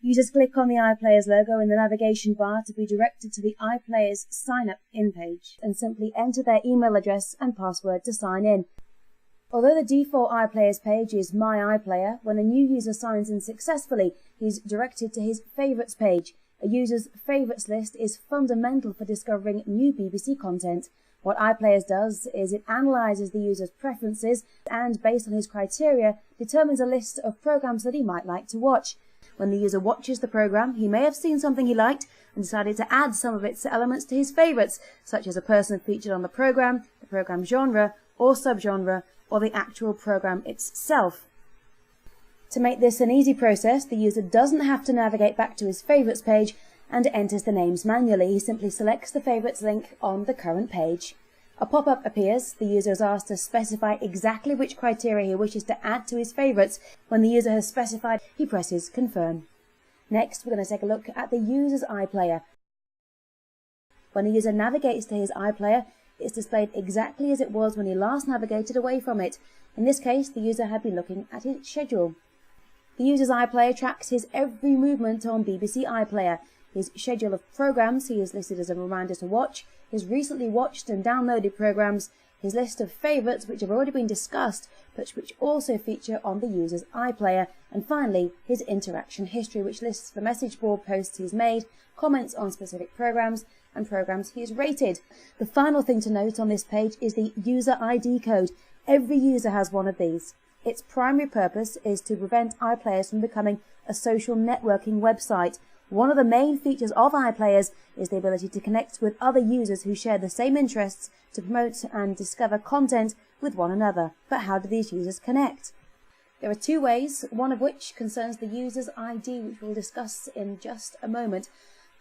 Users click on the iPlayers logo in the navigation bar to be directed to the iPlayers sign up in page and simply enter their email address and password to sign in. Although the default iPlayers page is My iPlayer, when a new user signs in successfully, he's directed to his Favourites page. A user's Favourites list is fundamental for discovering new BBC content. What iPlayers does is it analyses the user's preferences and, based on his criteria, determines a list of programmes that he might like to watch. When the user watches the programme, he may have seen something he liked and decided to add some of its elements to his favourites, such as a person featured on the programme genre or subgenre, or the actual programme itself. To make this an easy process, the user doesn't have to navigate back to his Favourites page and enters the names manually. He simply selects the Favourites link on the current page. A pop-up appears. The user is asked to specify exactly which criteria he wishes to add to his favourites. When the user has specified, he presses Confirm. Next, we're going to take a look at the user's iPlayer. When a user navigates to his iPlayer, it's displayed exactly as it was when he last navigated away from it. In this case, the user had been looking at his schedule. The user's iPlayer tracks his every movement on BBC iPlayer. His schedule of programmes he is listed as a reminder to watch, his recently watched and downloaded programmes, his list of favourites which have already been discussed but which also feature on the user's iPlayer, and finally his interaction history, which lists the message board posts he's made, comments on specific programmes and programmes he has rated. The final thing to note on this page is the user ID code. Every user has one of these. Its primary purpose is to prevent iPlayers from becoming a social networking website. One of the main features of iPlayers is the ability to connect with other users who share the same interests to promote and discover content with one another. But how do these users connect? There are two ways, one of which concerns the user's ID, which we'll discuss in just a moment.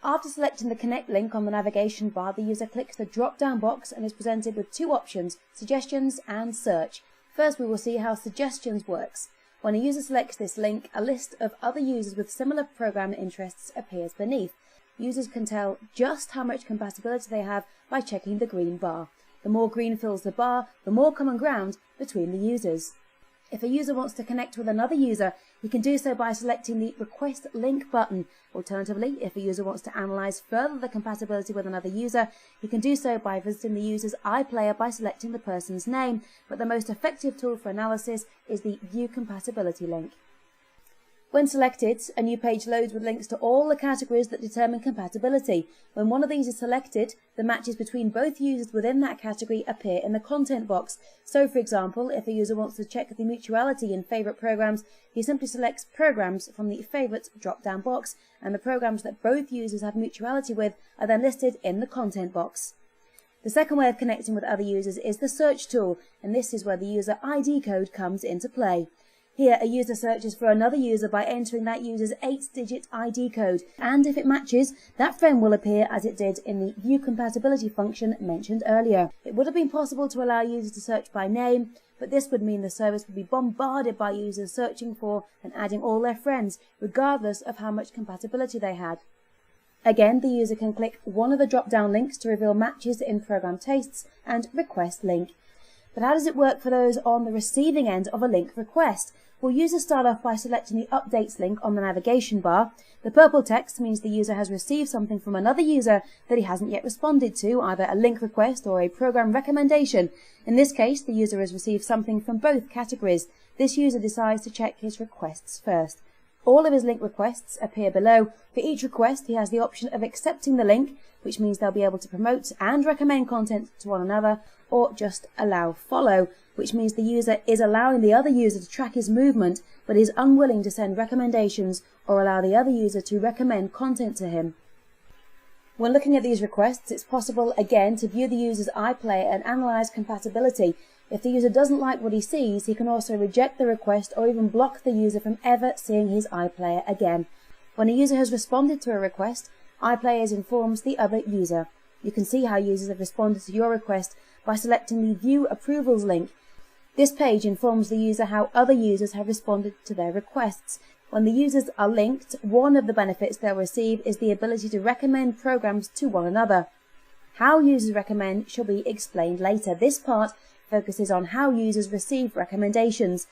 After selecting the Connect link on the navigation bar, the user clicks the drop-down box and is presented with two options, Suggestions and Search. First, we will see how Suggestions works. When a user selects this link, a list of other users with similar programme interests appears beneath. Users can tell just how much compatibility they have by checking the green bar. The more green fills the bar, the more common ground between the users. If a user wants to connect with another user, he can do so by selecting the Request Link button. Alternatively, if a user wants to analyse further the compatibility with another user, he can do so by visiting the user's iPlayer by selecting the person's name, but the most effective tool for analysis is the View Compatibility link. When selected, a new page loads with links to all the categories that determine compatibility. When one of these is selected, the matches between both users within that category appear in the content box. So, for example, if a user wants to check the mutuality in favourite programmes, he simply selects Programmes from the Favourites drop-down box, and the programmes that both users have mutuality with are then listed in the content box. The second way of connecting with other users is the Search tool, and this is where the user ID code comes into play. Here, a user searches for another user by entering that user's 8-digit ID code, and if it matches, that friend will appear as it did in the View Compatibility function mentioned earlier. It would have been possible to allow users to search by name, but this would mean the service would be bombarded by users searching for and adding all their friends, regardless of how much compatibility they had. Again, the user can click one of the drop-down links to reveal matches in program tastes and Request Link. But how does it work for those on the receiving end of a link request? Well, users start off by selecting the Updates link on the navigation bar. The purple text means the user has received something from another user that he hasn't yet responded to, either a link request or a program recommendation. In this case, the user has received something from both categories. This user decides to check his requests first. All of his link requests appear below. For each request, he has the option of accepting the link, which means they'll be able to promote and recommend content to one another, or just allow follow, which means the user is allowing the other user to track his movement, but is unwilling to send recommendations or allow the other user to recommend content to him. When looking at these requests, it's possible again to view the user's iPlayer and analyse compatibility. If the user doesn't like what he sees, he can also reject the request or even block the user from ever seeing his iPlayer again. When a user has responded to a request, iPlayers informs the other user. You can see how users have responded to your request by selecting the View Approvals link. This page informs the user how other users have responded to their requests. When the users are linked, one of the benefits they'll receive is the ability to recommend programs to one another. How users recommend shall be explained later. This part focuses on how users receive recommendations.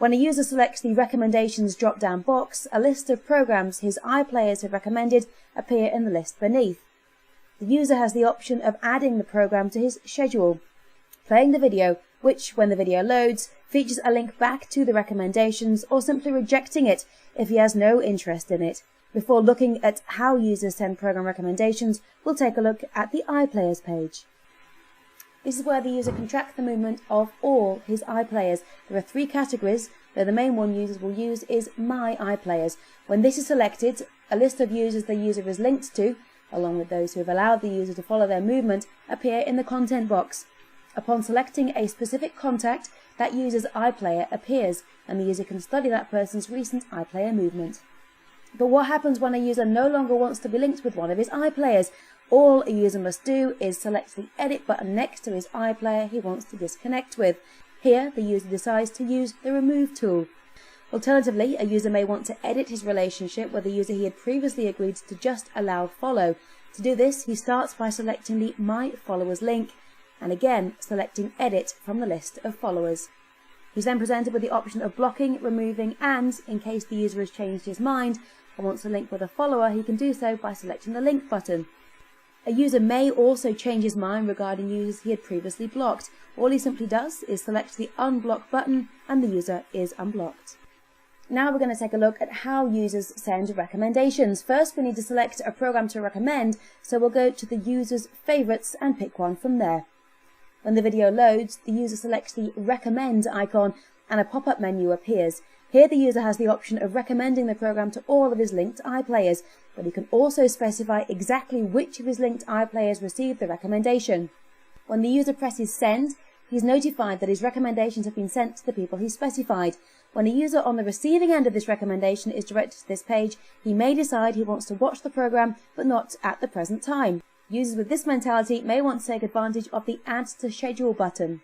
When a user selects the Recommendations drop-down box, a list of programs his iPlayers have recommended appear in the list beneath. The user has the option of adding the program to his schedule, playing the video, which, when the video loads, features a link back to the recommendations, or simply rejecting it if he has no interest in it. Before looking at how users send program recommendations, we'll take a look at the iPlayers page. This is where the user can track the movement of all his iPlayers. There are 3 categories, though the main one users will use is My iPlayers. When this is selected, a list of users the user is linked to, along with those who have allowed the user to follow their movement, appear in the content box. Upon selecting a specific contact, that user's iPlayer appears, and the user can study that person's recent iPlayer movement. But what happens when a user no longer wants to be linked with one of his iPlayers? All a user must do is select the edit button next to his iPlayer he wants to disconnect with. Here, the user decides to use the remove tool. Alternatively, a user may want to edit his relationship with a user he had previously agreed to just allow follow. To do this, he starts by selecting the My Followers link, and again selecting Edit from the list of followers. He's then presented with the option of blocking, removing, and, in case the user has changed his mind and wants to link with a follower, he can do so by selecting the link button. A user may also change his mind regarding users he had previously blocked. All he simply does is select the unblock button and the user is unblocked. Now we're going to take a look at how users send recommendations. First, we need to select a program to recommend, so we'll go to the user's favourites and pick one from there. When the video loads, the user selects the recommend icon and a pop-up menu appears. Here the user has the option of recommending the program to all of his linked iPlayers, but he can also specify exactly which of his linked iPlayers received the recommendation. When the user presses send, he is notified that his recommendations have been sent to the people he specified. When a user on the receiving end of this recommendation is directed to this page, he may decide he wants to watch the program, but not at the present time. Users with this mentality may want to take advantage of the Add to Schedule button.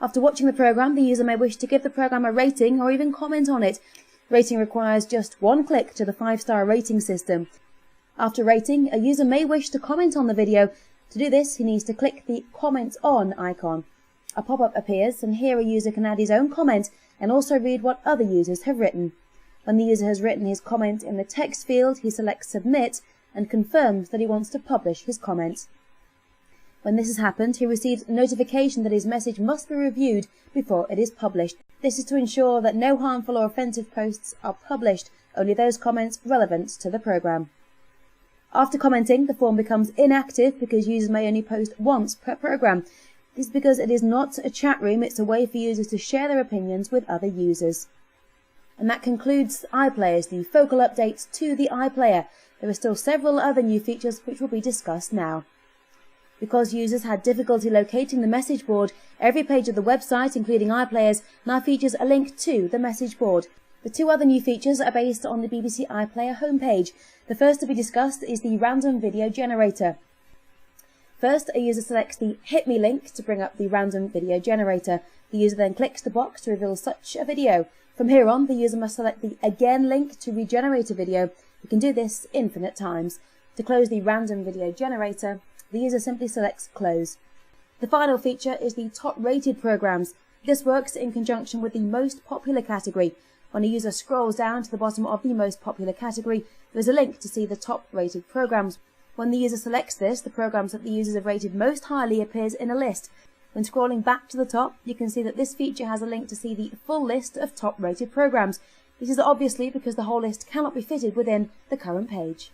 After watching the program, the user may wish to give the program a rating or even comment on it. Rating requires just one click to the 5-star rating system. After rating, a user may wish to comment on the video. To do this, he needs to click the Comment On icon. A pop-up appears, and here a user can add his own comment and also read what other users have written. When the user has written his comment in the text field, he selects Submit and confirms that he wants to publish his comment. When this has happened, he receives a notification that his message must be reviewed before it is published. This is to ensure that no harmful or offensive posts are published, only those comments relevant to the program. After commenting, the form becomes inactive because users may only post once per program. This is because it is not a chat room, it's a way for users to share their opinions with other users. And that concludes iPlayers, the focal updates to the iPlayer. There are still several other new features which will be discussed now. Because users had difficulty locating the message board, every page of the website, including iPlayers, now features a link to the message board. The 2 other new features are based on the BBC iPlayer homepage. The first to be discussed is the random video generator. First, a user selects the Hit Me link to bring up the random video generator. The user then clicks the box to reveal such a video. From here on, the user must select the Again link to regenerate a video. You can do this infinite times. To close the random video generator, the user simply selects Close. The final feature is the top rated programs. This works in conjunction with the most popular category. When a user scrolls down to the bottom of the most popular category, there is a link to see the top rated programs. When the user selects this, the programs that the users have rated most highly appears in a list. When scrolling back to the top, you can see that this feature has a link to see the full list of top rated programs. This is obviously because the whole list cannot be fitted within the current page.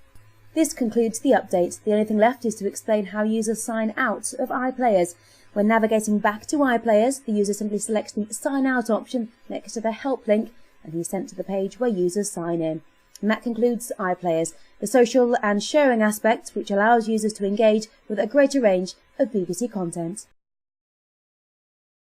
This concludes the update. The only thing left is to explain how users sign out of iPlayers. When navigating back to iPlayers, the user simply selects the Sign Out option next to the Help link, and he's sent to the page where users sign in. And that concludes iPlayers, the social and sharing aspect which allows users to engage with a greater range of BBC content.